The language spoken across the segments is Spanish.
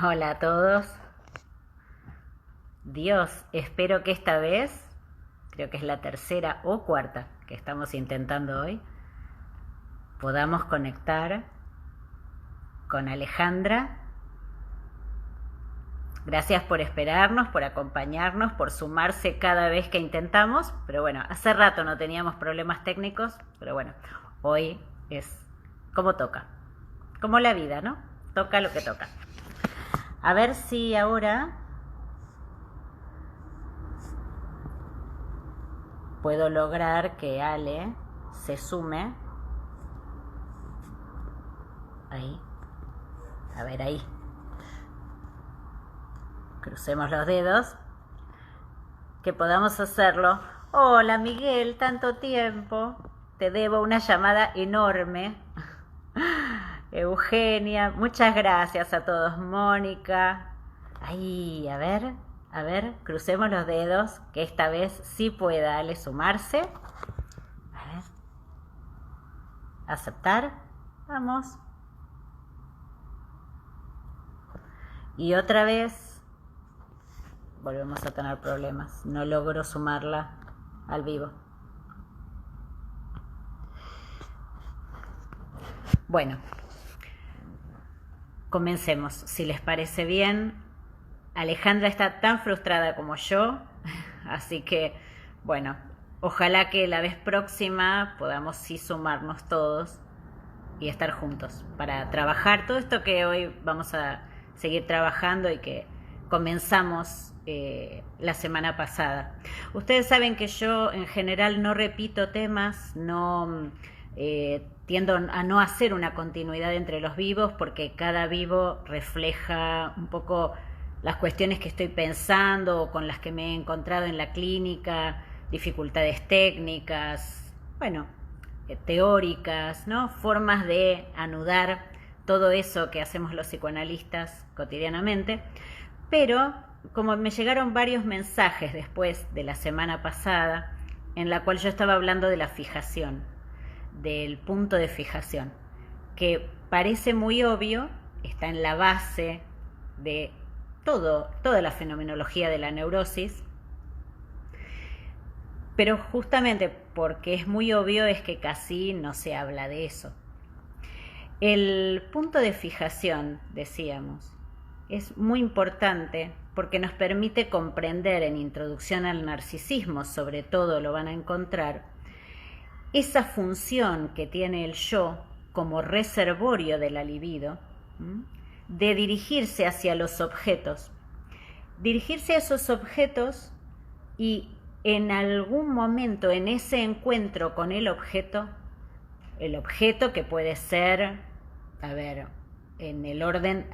Hola a todos. Dios, espero que esta vez, creo que es la tercera o cuarta que estamos intentando hoy, podamos conectar con Alejandra. Gracias por esperarnos, por acompañarnos, por sumarse cada vez que intentamos. Pero bueno, hace rato no teníamos problemas técnicos, pero bueno, hoy es como toca. Como la vida, ¿no? Toca lo que toca. A ver si ahora puedo lograr que Ale se sume. Ahí. A ver, ahí. Crucemos los dedos. Que podamos hacerlo. Hola Miguel, tanto tiempo. Te debo una llamada enorme. Eugenia, muchas gracias a todos. Mónica. Ahí, a ver, crucemos los dedos, que esta vez sí pueda Ale sumarse. A ver. Aceptar. Vamos. Y otra vez volvemos a tener problemas. No logro sumarla al vivo. Bueno, comencemos. Si les parece bien, Alejandra está tan frustrada como yo, así que, bueno, ojalá que la vez próxima podamos sí sumarnos todos y estar juntos para trabajar todo esto que hoy vamos a seguir trabajando y que comenzamos la semana pasada. Ustedes saben que yo en general no repito temas, no tiendo a no hacer una continuidad entre los vivos porque cada vivo refleja un poco las cuestiones que estoy pensando o con las que me he encontrado en la clínica, dificultades técnicas, bueno, teóricas, ¿no? Formas de anudar todo eso que hacemos los psicoanalistas cotidianamente, pero como me llegaron varios mensajes después de la semana pasada, en la cual yo estaba hablando de la fijación, del punto de fijación, que parece muy obvio, está en la base de toda la fenomenología de la neurosis, pero justamente porque es muy obvio es que casi no se habla de eso. El punto de fijación, decíamos, es muy importante porque nos permite comprender en Introducción al Narcisismo, sobre todo lo van a encontrar, esa función que tiene el yo como reservorio de la libido, de dirigirse hacia los objetos. Dirigirse a esos objetos y en algún momento en ese encuentro con el objeto que puede ser, en el orden,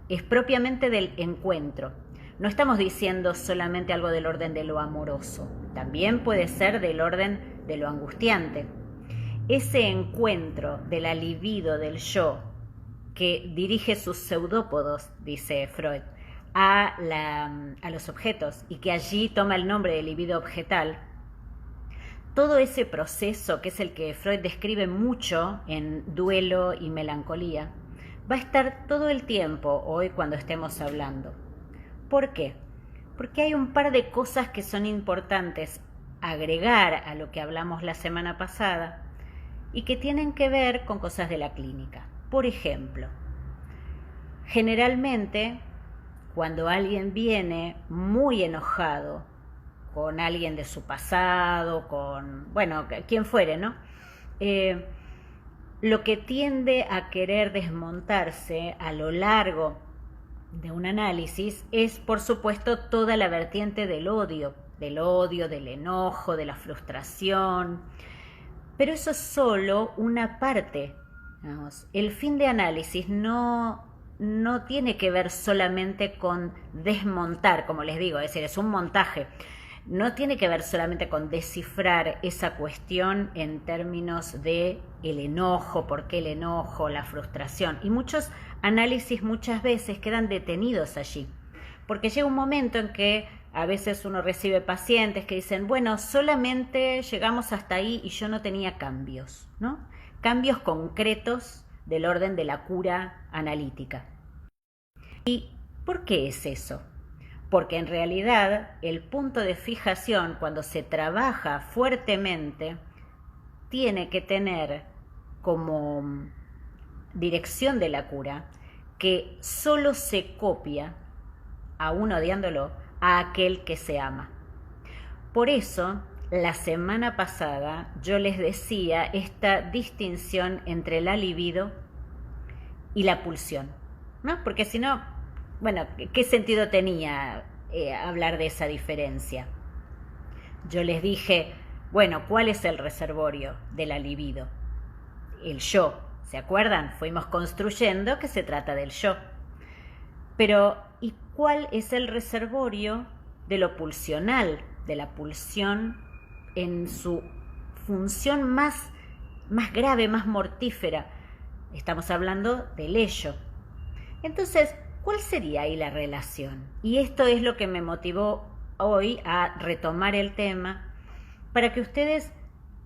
es propiamente del encuentro. No estamos diciendo solamente algo del orden de lo amoroso, también puede ser del orden de lo angustiante. Ese encuentro de la libido del yo que dirige sus pseudópodos, dice Freud, a los objetos y que allí toma el nombre de libido objetal. Todo ese proceso, que es el que Freud describe mucho en Duelo y Melancolía, va a estar todo el tiempo hoy cuando estemos hablando. ¿Por qué? Porque hay un par de cosas que son importantes agregar a lo que hablamos la semana pasada y que tienen que ver con cosas de la clínica. Por ejemplo, generalmente cuando alguien viene muy enojado con alguien de su pasado, con, bueno, quien fuere, ¿no? Lo que tiende a querer desmontarse a lo largo de un análisis es, por supuesto, toda la vertiente del odio, del enojo, de la frustración. Pero eso es solo una parte. Vamos, el fin de análisis no tiene que ver solamente con desmontar, como les digo, es decir, es un montaje. No tiene que ver solamente con descifrar esa cuestión en términos de el enojo, por qué el enojo, la frustración. Y muchos análisis muchas veces quedan detenidos allí, porque llega un momento en que a veces uno recibe pacientes que dicen, bueno, solamente llegamos hasta ahí y yo no tenía cambios, ¿no? Cambios concretos del orden de la cura analítica. Y ¿Por qué es eso? Porque en realidad el punto de fijación, cuando se trabaja fuertemente, tiene que tener como dirección de la cura que solo se copia, aún odiándolo, a aquel que se ama. Por eso, la semana pasada yo les decía esta distinción entre la libido y la pulsión, ¿no? Porque si no, bueno, ¿qué sentido tenía hablar de esa diferencia? Yo les dije, bueno, ¿cuál es el reservorio de la libido? El yo, ¿se acuerdan? Fuimos construyendo que se trata del yo. Pero, ¿y cuál es el reservorio de lo pulsional, de la pulsión en su función más grave, más mortífera? Estamos hablando del ello. Entonces, ¿cuál sería ahí la relación? Y esto es lo que me motivó hoy a retomar el tema, para que ustedes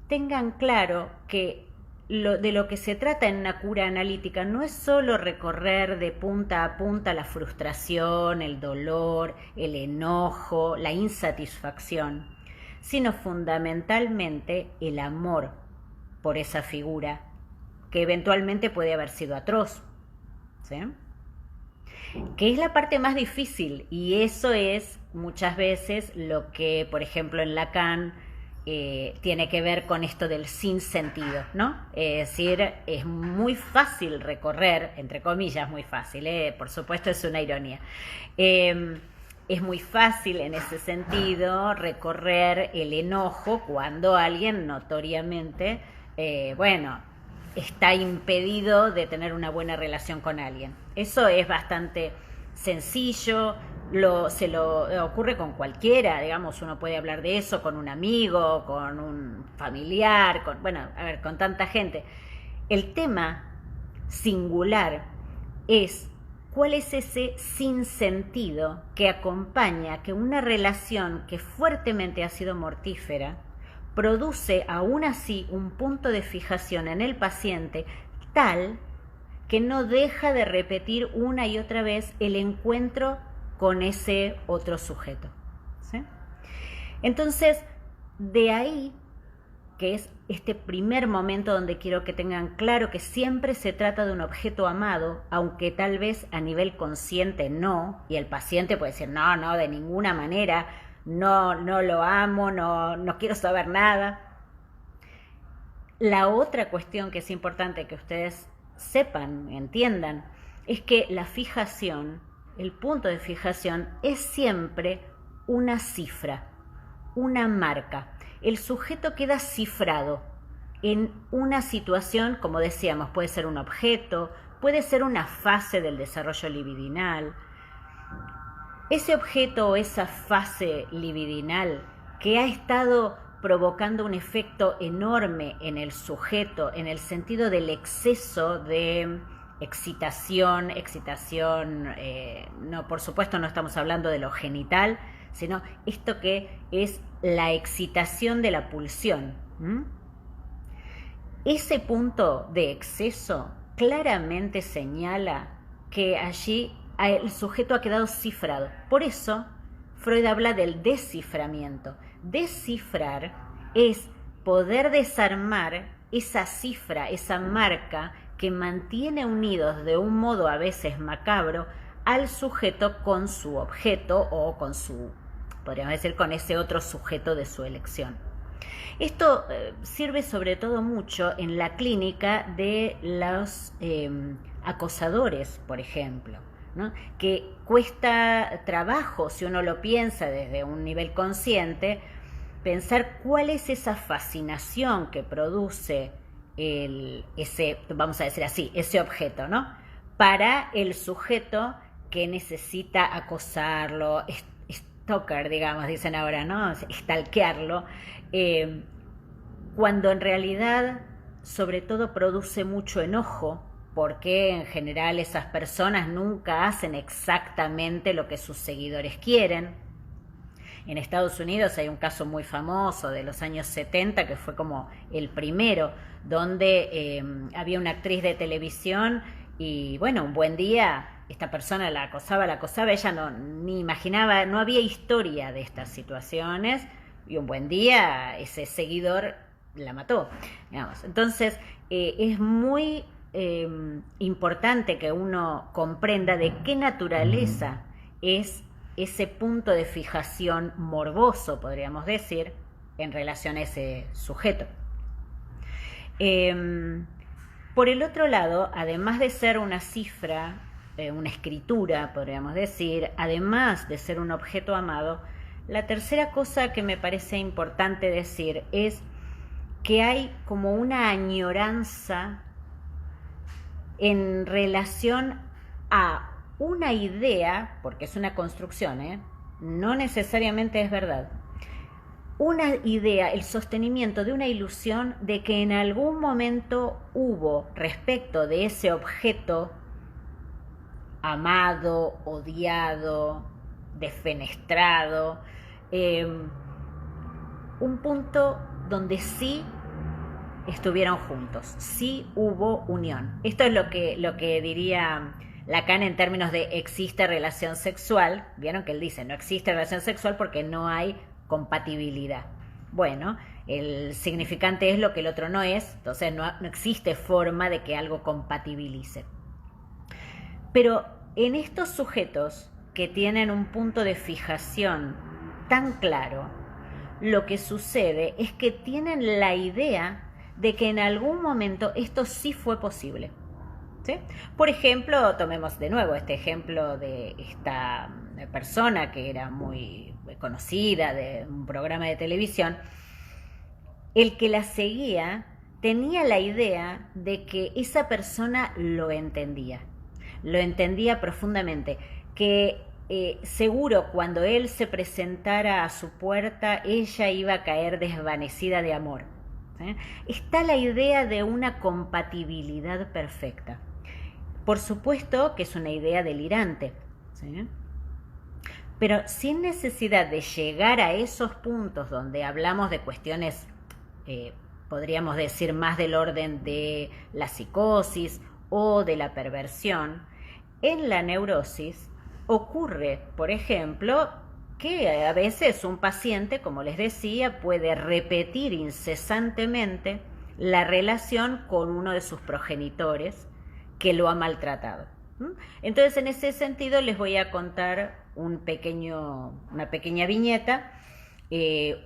tengan claro que de lo que se trata en una cura analítica no es solo recorrer de punta a punta la frustración, el dolor, el enojo, la insatisfacción, sino fundamentalmente el amor por esa figura que eventualmente puede haber sido atroz, ¿sí? Que es la parte más difícil, y eso es muchas veces lo que, por ejemplo, en Lacan tiene que ver con esto del sinsentido, ¿no? Es decir, es muy fácil recorrer, entre comillas, muy fácil, por supuesto es una ironía, es muy fácil en ese sentido recorrer el enojo cuando alguien notoriamente, está impedido de tener una buena relación con alguien. Eso es bastante sencillo, se lo ocurre con cualquiera, digamos, uno puede hablar de eso con un amigo, con un familiar, con tanta gente. El tema singular es cuál es ese sinsentido que acompaña que una relación que fuertemente ha sido mortífera produce aún así un punto de fijación en el paciente tal que no deja de repetir una y otra vez el encuentro con ese otro sujeto, ¿sí? Entonces, de ahí, que es este primer momento donde quiero que tengan claro que siempre se trata de un objeto amado, aunque tal vez a nivel consciente no, y el paciente puede decir, no, de ninguna manera, no lo amo, no quiero saber nada. La otra cuestión que es importante que ustedes sepan, entiendan, es que la fijación, el punto de fijación, es siempre una cifra, una marca. El sujeto queda cifrado en una situación, como decíamos, puede ser un objeto, puede ser una fase del desarrollo libidinal. Ese objeto o esa fase libidinal que ha estado provocando un efecto enorme en el sujeto, en el sentido del exceso de excitación, no, por supuesto no estamos hablando de lo genital, sino esto que es la excitación de la pulsión. Ese punto de exceso claramente señala que allí el sujeto ha quedado cifrado. Por eso Freud habla del desciframiento. Descifrar es poder desarmar esa cifra, esa marca que mantiene unidos de un modo a veces macabro al sujeto con su objeto o con su, podríamos decir, con ese otro sujeto de su elección. Esto sirve sobre todo mucho en la clínica de los acosadores, por ejemplo, ¿no? Que cuesta trabajo, si uno lo piensa desde un nivel consciente, pensar cuál es esa fascinación que produce ese, vamos a decir así, ese objeto, ¿no? Para el sujeto que necesita acosarlo, stalker, digamos, dicen ahora, ¿no? Stalkearlo, cuando en realidad sobre todo produce mucho enojo, porque en general esas personas nunca hacen exactamente lo que sus seguidores quieren. En Estados Unidos hay un caso muy famoso de los años 70 que fue como el primero, donde había una actriz de televisión y bueno, un buen día esta persona la acosaba, ella ni imaginaba, no había historia de estas situaciones, y un buen día ese seguidor la mató, digamos. Entonces, es muy importante que uno comprenda de qué naturaleza es ese punto de fijación morboso, podríamos decir, en relación a ese sujeto. Por el otro lado, además de ser una cifra, una escritura, podríamos decir, además de ser un objeto amado, la tercera cosa que me parece importante decir es que hay como una añoranza en relación a una idea, porque es una construcción, no necesariamente es verdad, una idea, el sostenimiento de una ilusión de que en algún momento hubo respecto de ese objeto amado, odiado, defenestrado, un punto donde sí estuvieron juntos, sí hubo unión. Esto es lo que diría Lacan en términos de existe relación sexual. Vieron que él dice no existe relación sexual porque no hay compatibilidad. Bueno, el significante es lo que el otro no es, entonces no existe forma de que algo compatibilice. Pero en estos sujetos que tienen un punto de fijación tan claro, lo que sucede es que tienen la idea de que en algún momento esto sí fue posible. ¿Sí? Por ejemplo, tomemos de nuevo este ejemplo de esta persona que era muy conocida de un programa de televisión. El que la seguía tenía la idea de que esa persona lo entendía profundamente, que seguro cuando él se presentara a su puerta ella iba a caer desvanecida de amor. ¿Sí? Está la idea de una compatibilidad perfecta. Por supuesto que es una idea delirante, ¿sí? Pero sin necesidad de llegar a esos puntos donde hablamos de cuestiones, podríamos decir, más del orden de la psicosis o de la perversión, en la neurosis ocurre, por ejemplo, que a veces un paciente, como les decía, puede repetir incesantemente la relación con uno de sus progenitores que lo ha maltratado. Entonces, en ese sentido, les voy a contar una pequeña viñeta.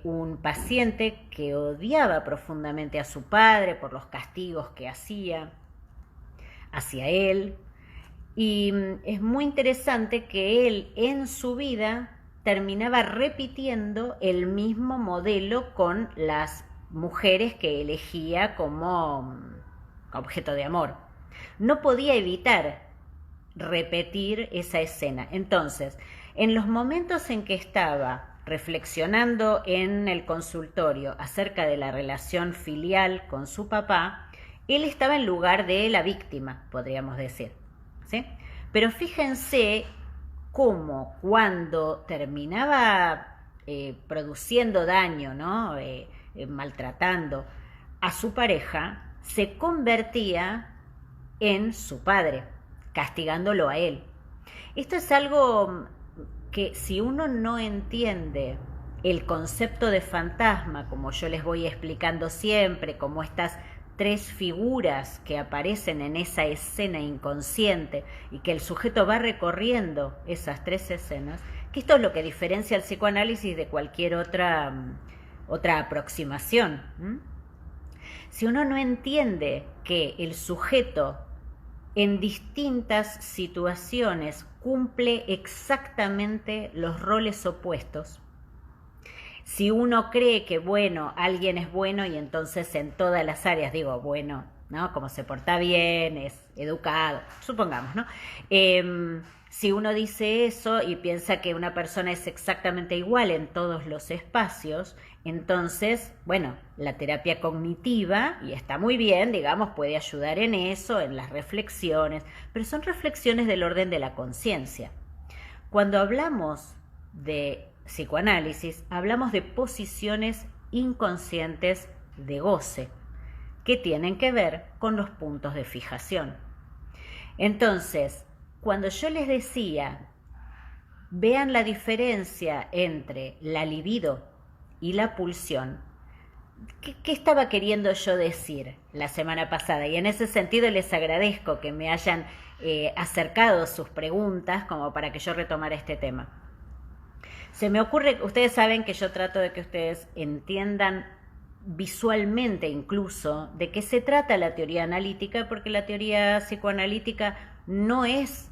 Un paciente que odiaba profundamente a su padre por los castigos que hacía hacia él. Y es muy interesante que él en su vida terminaba repitiendo el mismo modelo con las mujeres que elegía como objeto de amor. No podía evitar repetir esa escena. Entonces, en los momentos en que estaba reflexionando en el consultorio acerca de la relación filial con su papá, él estaba en lugar de la víctima, podríamos decir. ¿Sí? Pero fíjense cómo cuando terminaba produciendo daño, ¿no? Maltratando a su pareja, se convertía en su padre, castigándolo a él. Esto es algo que si uno no entiende el concepto de fantasma, como yo les voy explicando siempre, como estas tres figuras que aparecen en esa escena inconsciente y que el sujeto va recorriendo esas tres escenas, que esto es lo que diferencia el psicoanálisis de cualquier otra aproximación. Si uno no entiende que el sujeto en distintas situaciones cumple exactamente los roles opuestos, si uno cree que, bueno, alguien es bueno y entonces en todas las áreas, digo, bueno, ¿no? Como se porta bien, es educado, supongamos, ¿no? Si uno dice eso y piensa que una persona es exactamente igual en todos los espacios, entonces, bueno, la terapia cognitiva, y está muy bien, digamos, puede ayudar en eso, en las reflexiones, pero son reflexiones del orden de la conciencia. Cuando hablamos de psicoanálisis, hablamos de posiciones inconscientes de goce, que tienen que ver con los puntos de fijación. Entonces, cuando yo les decía, vean la diferencia entre la libido y la pulsión, ¿qué estaba queriendo yo decir la semana pasada? Y en ese sentido les agradezco que me hayan acercado sus preguntas como para que yo retomara este tema. Se me ocurre, ustedes saben que yo trato de que ustedes entiendan visualmente incluso de qué se trata la teoría analítica, porque la teoría psicoanalítica no es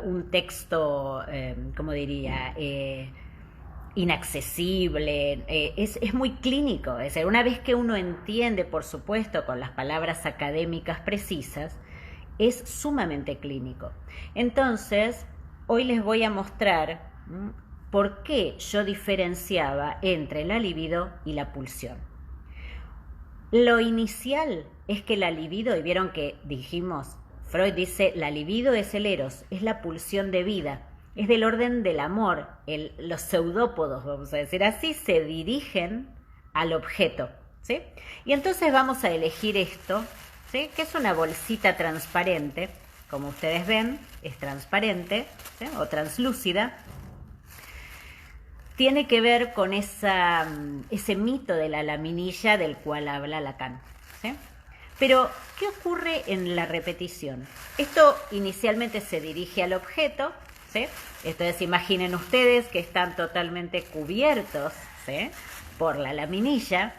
un texto, ¿cómo diría?, inaccesible, es muy clínico. Es decir, una vez que uno entiende, por supuesto, con las palabras académicas precisas, es sumamente clínico. Entonces, hoy les voy a mostrar por qué yo diferenciaba entre la libido y la pulsión. Lo inicial es que la libido, y vieron que dijimos, Freud dice, la libido es el eros, es la pulsión de vida, es del orden del amor. Los pseudópodos, vamos a decir así, se dirigen al objeto, ¿sí? Y entonces vamos a elegir esto, ¿sí?, que es una bolsita transparente, como ustedes ven, es transparente, ¿sí?, o translúcida. Tiene que ver con ese mito de la laminilla del cual habla Lacan, ¿sí? Pero, ¿qué ocurre en la repetición? Esto inicialmente se dirige al objeto, ¿sí? Entonces imaginen ustedes que están totalmente cubiertos, ¿sí?, por la laminilla.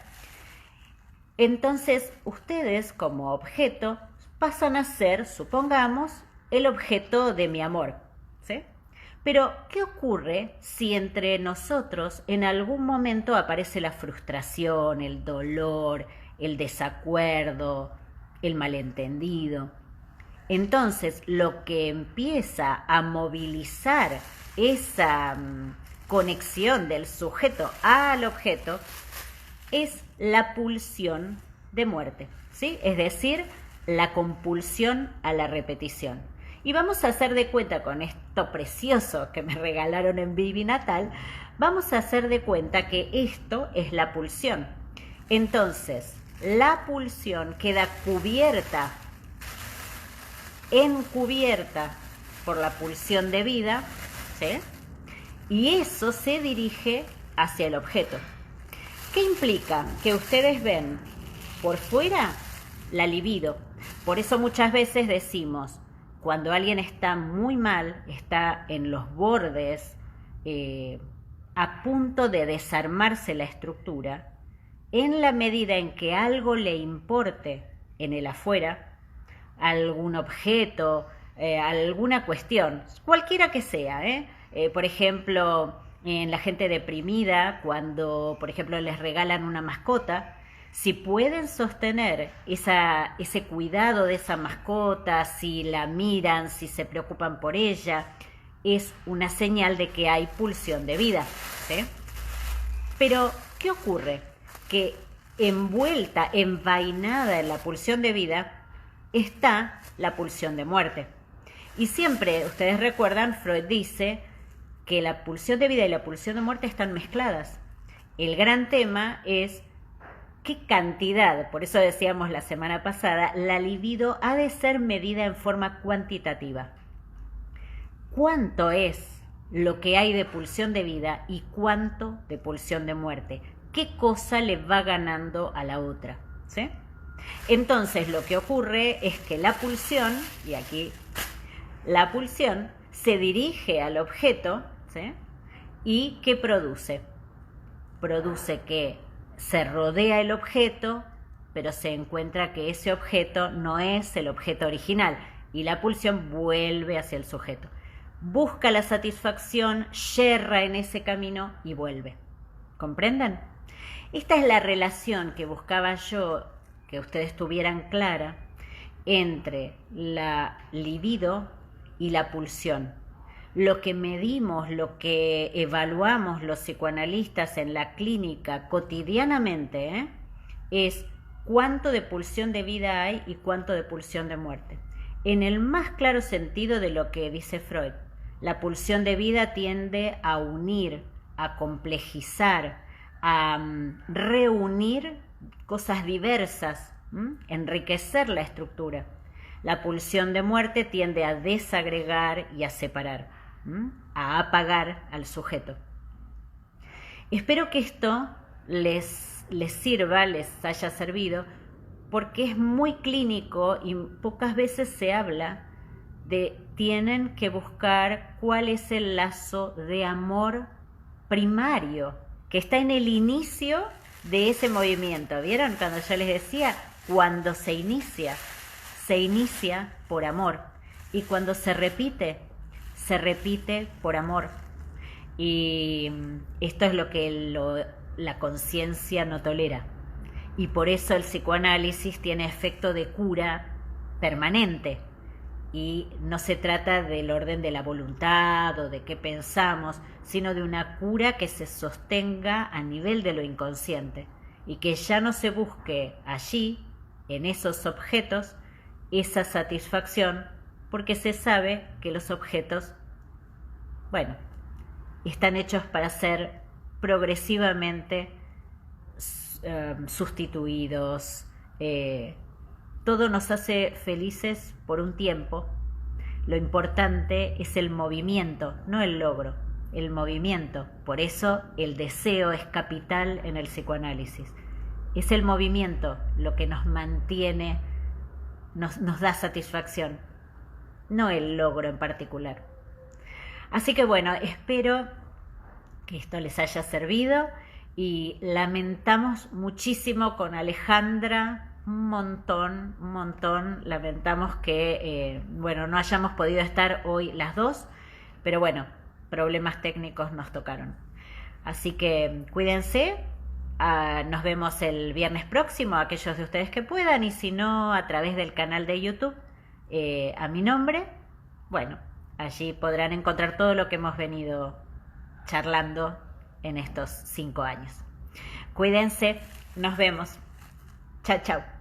Entonces ustedes como objeto pasan a ser, supongamos, el objeto de mi amor, ¿sí? Pero, ¿qué ocurre si entre nosotros en algún momento aparece la frustración, el dolor, el desacuerdo, el malentendido? Entonces, lo que empieza a movilizar esa conexión del sujeto al objeto es la pulsión de muerte, ¿sí? Es decir, la compulsión a la repetición. Y vamos a hacer de cuenta, con esto precioso que me regalaron en Vivi Natal, vamos a hacer de cuenta que esto es la pulsión. Entonces, la pulsión queda encubierta por la pulsión de vida, ¿sí?, y eso se dirige hacia el objeto. ¿Qué implica? Que ustedes ven por fuera la libido. Por eso muchas veces decimos, cuando alguien está muy mal, está en los bordes, a punto de desarmarse la estructura, en la medida en que algo le importe en el afuera, algún objeto, alguna cuestión, cualquiera que sea, por ejemplo, en la gente deprimida, cuando, por ejemplo, les regalan una mascota, si pueden sostener ese cuidado de esa mascota, si la miran, si se preocupan por ella, es una señal de que hay pulsión de vida, ¿sí? Pero, ¿qué ocurre? Que envuelta, envainada en la pulsión de vida, está la pulsión de muerte. Y siempre, ustedes recuerdan, Freud dice que la pulsión de vida y la pulsión de muerte están mezcladas. El gran tema es qué cantidad, por eso decíamos la semana pasada, la libido ha de ser medida en forma cuantitativa. ¿Cuánto es lo que hay de pulsión de vida y cuánto de pulsión de muerte? ¿Qué cosa le va ganando a la otra? ¿Sí? Entonces lo que ocurre es que la pulsión, y aquí la pulsión se dirige al objeto, ¿sí?, y ¿qué produce? Produce que se rodea el objeto, pero se encuentra que ese objeto no es el objeto original y la pulsión vuelve hacia el sujeto. Busca la satisfacción, yerra en ese camino y vuelve. ¿Comprenden? Esta es la relación que buscaba yo que ustedes tuvieran clara entre la libido y la pulsión. Lo que medimos, lo que evaluamos los psicoanalistas en la clínica cotidianamente, es cuánto de pulsión de vida hay y cuánto de pulsión de muerte. En el más claro sentido de lo que dice Freud, la pulsión de vida tiende a unir, a complejizar, a reunir cosas diversas, enriquecer la estructura. La pulsión de muerte tiende a desagregar y a separar, a apagar al sujeto. Espero que esto les sirva, les haya servido, porque es muy clínico y pocas veces se habla de tienen que buscar cuál es el lazo de amor primario que está en el inicio de ese movimiento. ¿Vieron? Cuando yo les decía, cuando se inicia por amor, y cuando se repite por amor. Y esto es lo que la conciencia no tolera. Y por eso el psicoanálisis tiene efecto de cura permanente. Y no se trata del orden de la voluntad o de qué pensamos, sino de una cura que se sostenga a nivel de lo inconsciente y que ya no se busque allí, en esos objetos, esa satisfacción, porque se sabe que los objetos, bueno, están hechos para ser progresivamente sustituidos. Todo nos hace felices por un tiempo. Lo importante es el movimiento, no el logro, el movimiento. Por eso el deseo es capital en el psicoanálisis. Es el movimiento lo que nos mantiene, nos da satisfacción, no el logro en particular. Así que bueno, espero que esto les haya servido y lamentamos muchísimo con Alejandra, un montón, lamentamos que no hayamos podido estar hoy las dos, pero bueno, problemas técnicos nos tocaron. Así que cuídense, nos vemos el viernes próximo, aquellos de ustedes que puedan, y si no, a través del canal de YouTube, a mi nombre. Bueno, allí podrán encontrar todo lo que hemos venido charlando en estos 5 años. Cuídense, nos vemos. Chao, chao.